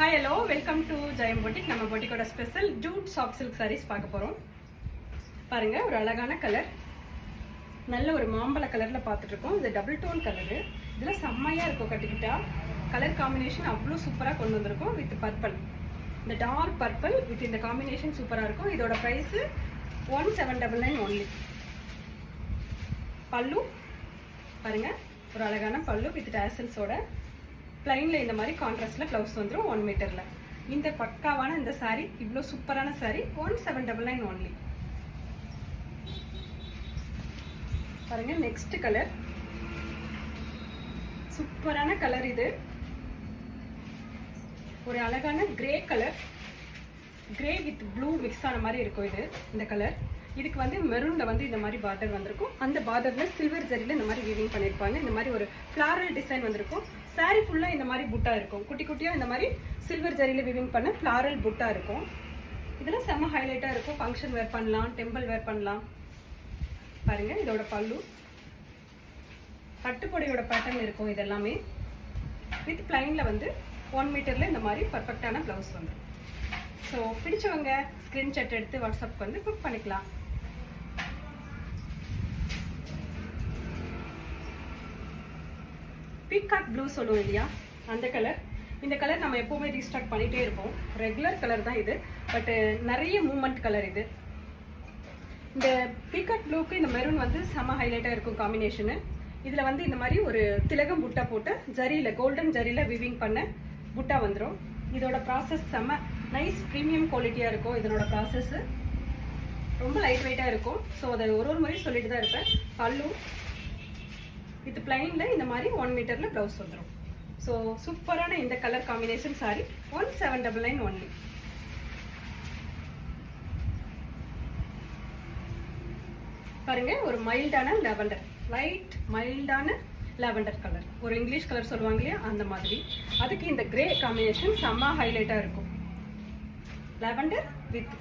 Hi, hello, welcome to Jayam Boutique. நம்ம boutique special jute soft silk sarees பார்க்க போறோம். பாருங்க, ஒரு அழகான கலர், நல்ல ஒரு மாம்பழ கலர்ல பார்த்துட்டு இருக்கோம். இது டபுள் டோன் கலர். இதுல செம்மையா இருக்கும் கட்டிக்கிட்டா. கலர் காம்பினேஷன் அவ்வளோ சூப்பரா கொண்டு வந்திருக்கும் வித் பர்பிள். இந்த டார்க் பர்பிள் வித் இந்த காம்பினேஷன் சூப்பரா இருக்கும். இதோட பிரைஸ் 1799 only. பல்லு பாருங்க, ஒரு அழகான பல்லு வித் டாசல்ஸோட பிளைன்ல இந்த மாதிரி கான்ட்ராஸ்ட்ல ப்ளவுஸ் வந்துடும் 1 மீட்டர்ல. இந்த பக்காவான இந்த சாரி, இவ்வளோ சூப்பரான சாரி 1799 only. பாருங்க, நெக்ஸ்ட் கலர் சூப்பரான கலர். இது ஒரு அழகான grey colour, grey with blue mix ஆன மாதிரி இருக்கும். இது இந்த கலர். இதுக்கு வந்து மெரூன்ல வந்து இந்த மாதிரி பார்டர் வந்திருக்கும். அந்த பார்டர்ல சில்வர் ஜரியில இந்த மாதிரி வீவிங் பண்ணிருப்பாங்க. இந்த மாதிரி ஒரு ஃபிளாரல் டிசைன் வந்திருக்கும். சாரி ஃபுல்லா இந்த மாதிரி புட்டா இருக்கும். குட்டி குட்டியா இந்த மாதிரி சில்வர் ஜரியில வீவிங் பண்ண ஃபிளாரல் புட்டா இருக்கும். இதெல்லாம் செம்ம ஹைலைட்டா இருக்கும். ஃபங்க்ஷன் வேர் பண்ணலாம், டெம்பிள் வேர் பண்ணலாம். பாருங்க, இதோட பல்லு பட்டுப்பொடியோட பேட்டர்ன் இருக்கும். இது எல்லாமே வித் பிளைன்ல வந்து 1 மீட்டர்ல இந்த மாதிரி பர்ஃபெக்டான பிளவுஸ் வந்துடும். ஸோ பிடிச்சவங்க ஸ்கிரீன்ஷாட் எடுத்து வாட்ஸ்அப்க்கு வந்து புக் பண்ணிக்கலாம். பீகாக் ப்ளூ சொல்லுவோம் இல்லையா, அந்த கலர். இந்த கலர் நம்ம எப்பவுமே ரீஸ்டாக் பண்ணிட்டே இருப்போம். ரெகுலர் கலர் தான் இது, பட் நிறைய மூவ்மெண்ட் கலர் இது. இந்த பீகாக் ப்ளூக்கு இந்த மெரூன் வந்து செம ஹைலைட்டாக இருக்கும் காம்பினேஷனு. இதில் வந்து இந்த மாதிரி ஒரு திலகம் புட்டா போட்டு ஜரியில், கோல்டன் ஜரியில் விவிங் பண்ண புட்டா வந்துடும். இதோட ப்ராசஸ் செம்ம நைஸ் ப்ரீமியம் குவாலிட்டியாக இருக்கும். இதனோட ப்ராசஸ்ஸு ரொம்ப லைட் வெயிட்டாக இருக்கும். ஸோ அதை ஒரு முறை சொல்லிட்டு தான் இருப்பேன். பல்லு வித் பிளைன்ல இந்த மாதிரி 1 மீட்டர்ல பிளவுஸ் வந்துடும். ஸோ சூப்பரான இந்த கலர் காம்பினேஷன் சாரி 1799 only. பாருங்க, ஒரு மைல்டான லெவண்டர், லைட் மைல்டான லெவண்டர் கலர், ஒரு இங்கிலீஷ் கலர் சொல்லுவாங்க இல்லையா, அந்த மாதிரி. அதுக்கு இந்த கிரே காம்பினேஷன் செம்ம ஹைலைட்டா இருக்கும். Lavender with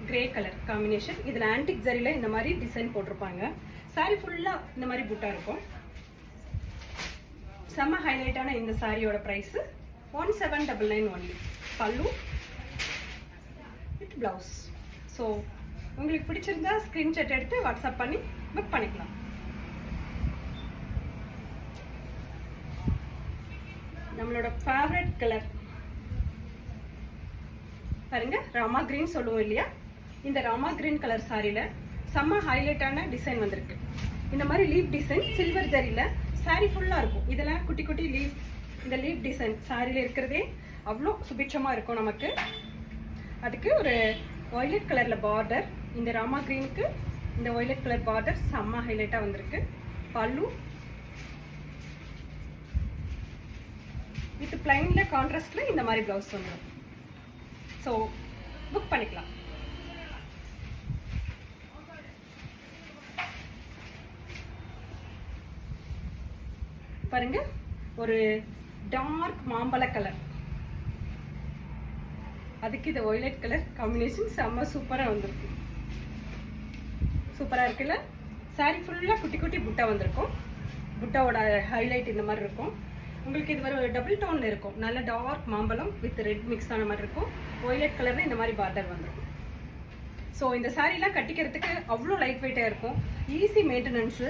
grey colour combination. இதுல ஆன்டிக் ஜரியில இந்த மாதிரி டிசைன் போட்டிருப்பாங்க. சாரி ஃபுல்லா இந்த மாதிரி புட்டா இருக்கும். செம்ம ஹைலைட்டான இந்த சாரியோட பிரைஸ் 1799 only. பல்லு வித் பிளவுஸ். ஸோ உங்களுக்கு பிடிச்சிருந்தா ஸ்கிரீன்ஷாட் எடுத்து வாட்ஸ்அப் பண்ணி புக் பண்ணிக்கலாம். நம்மளோட ஃபேவரட் கலர் பாருங்க, ராமா கிரீன் சொல்லுவோம் இல்லையா, இந்த ராமா கிரீன் கலர் சாரியில செம்ம ஹைலைட்டான டிசைன் வந்திருக்கு. இந்த மாதிரி லீப் டிசைன் சில்வர் ஜரியில சாரி ஃபுல்லா இருக்கும். இதெல்லாம் குட்டி குட்டி லீப், இந்த லீப் டிசைன் சாரியில இருக்கிறதே அவ்வளோ சுபிட்சமா இருக்கும் நமக்கு. அதுக்கு ஒரு வயலட் கலர்ல பார்டர், இந்த ராமா கிரீனுக்கு இந்த வயலட் கலர் பார்டர் செம்ம ஹைலைட்டா வந்திருக்கு. பல்லு வித் பிளைன்ல கான்ட்ராஸ்ட்ல இந்த மாதிரி பிளவுஸ் வந்துடும். ஸோ புக் பண்ணிக்கலாம். பாருங்க, ஒரு டார்க் மாம்பழ கலர், அதுக்கு இந்த வயலட் கலர் காம்பினேஷன் செம்ம சூப்பரா வந்திருக்கு. சூப்பரா இருக்குல்ல. சாரி ஃபுல்லா குட்டி குட்டி புட்டா வந்திருக்கும். புட்டாவோட ஹைலைட் இந்த மாதிரி இருக்கும். உங்களுக்கு இது ஒரு டபுள் டோன்ல இருக்கும். நல்ல டார்க் மாம்பழம் வித் ரெட் மிக்ஸ் ஆன மாதிரி இருக்கும். வயலட் கலர்ல இந்த மாதிரி பார்டர் வந்துருக்கும். ஸோ இந்த சாரீலாம் கட்டிக்கிறதுக்கு அவ்வளோ லைட் வெயிட்டா இருக்கும். ஈஸி மெயின்டெனன்ஸ்,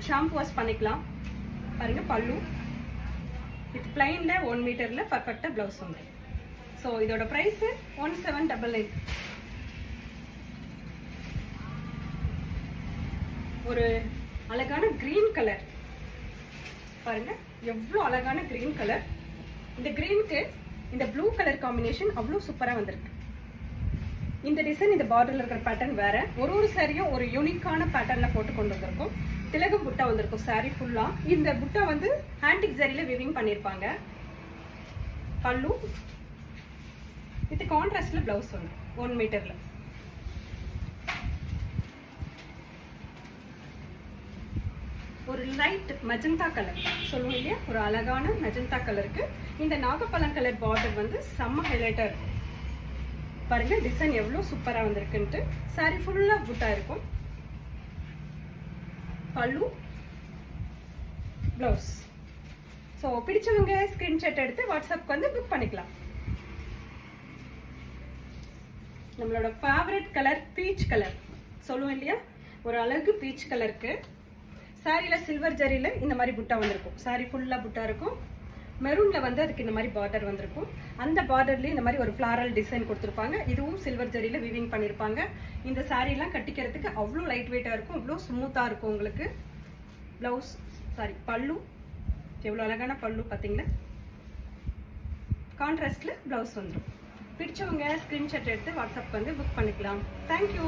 ஷாம்பு வாஷ் பண்ணிக்கலாம். பாருங்க, பல்லு வித் பிளைன்ல 1 மீட்டர்ல பர்ஃபெக்டா பிளவுஸ் வந்துடும். ஸோ இதோட பிரைஸ் 1799. ஒரு அழகான கிரீன் கலர் பாருங்க, எவ்வளோ அழகான கிரீன் கலர். இந்த கிரீனுக்கு இந்த ப்ளூ கலர் காம்பினேஷன் அவ்வளோ சூப்பரா வந்திருக்கு. இந்த டிசைன், இந்த பார்டர்ல இருக்கிற பேட்டர்ன் வேற. ஒரு சாரியும் ஒரு யூனிக்கான பேட்டர்ன்ல போட்டு கொண்டு வந்திருக்கும். திலகம் புட்டா வந்திருக்கும் சாரி ஃபுல்லா. இந்த புட்டா வந்து ஆன்டிக் ஜரியில விவிங் பண்ணிருப்பாங்க. பல்லு வித் கான்ட்ராஸ்ட்ல பிளவுஸ் வந்துடும் 1 மீட்டர்ல. ஒரு லைட் மெஜந்தா கலர் சொல்லுவோம் இல்லையா, ஒரு அழகான மெஜந்தா கலருக்கு இந்த நாகப்பழம் கலர் பார்டர் வந்து செம்ம ஹைலைட்டா இருக்கும். பாருங்க, டிசைன் எவ்வளவு சூப்பரா வந்திருக்குன்ட்டு. சாரி ஃபுல்லா புட்டா இருக்கும். பல்லு பிளவுஸ். ஸோ பிடிச்சவங்க ஸ்க்ரீன்ஷாட் எடுத்து வாட்ஸ்அப்க்கு வந்து புக் பண்ணிக்கலாம். நம்மளோட ஃபேவரட் கலர் பீச் கலர் சொல்லுவோம் இல்லையா, ஒரு அழகு பீச் கலருக்கு சாரியில் சில்வர் ஜரியில் இந்த மாதிரி புட்டா வந்திருக்கும். சாரி ஃபுல்லாக புட்டா இருக்கும். மெரூனில் வந்து அதுக்கு இந்த மாதிரி பார்டர் வந்திருக்கும். அந்த பார்டர்லேயும் இந்த மாதிரி ஒரு ஃப்ளாரல் டிசைன் கொடுத்துருப்பாங்க. இதுவும் சில்வர் ஜரியில் விவிங் பண்ணியிருப்பாங்க. இந்த சாரீலாம் கட்டிக்கிறதுக்கு அவ்வளோ லைட் வெயிட்டாக இருக்கும், அவ்வளோ ஸ்மூத்தாக இருக்கும். உங்களுக்கு ப்ளவுஸ் பல்லு எவ்வளோ அழகான பல்லு பார்த்தீங்களா. கான்ட்ராஸ்டில் ப்ளவுஸ் வந்துடும். பிடிச்சவங்க ஸ்க்ரீன்ஷாட் எடுத்து வாட்ஸ்அப் வந்து புக் பண்ணிக்கலாம். தேங்க்யூ.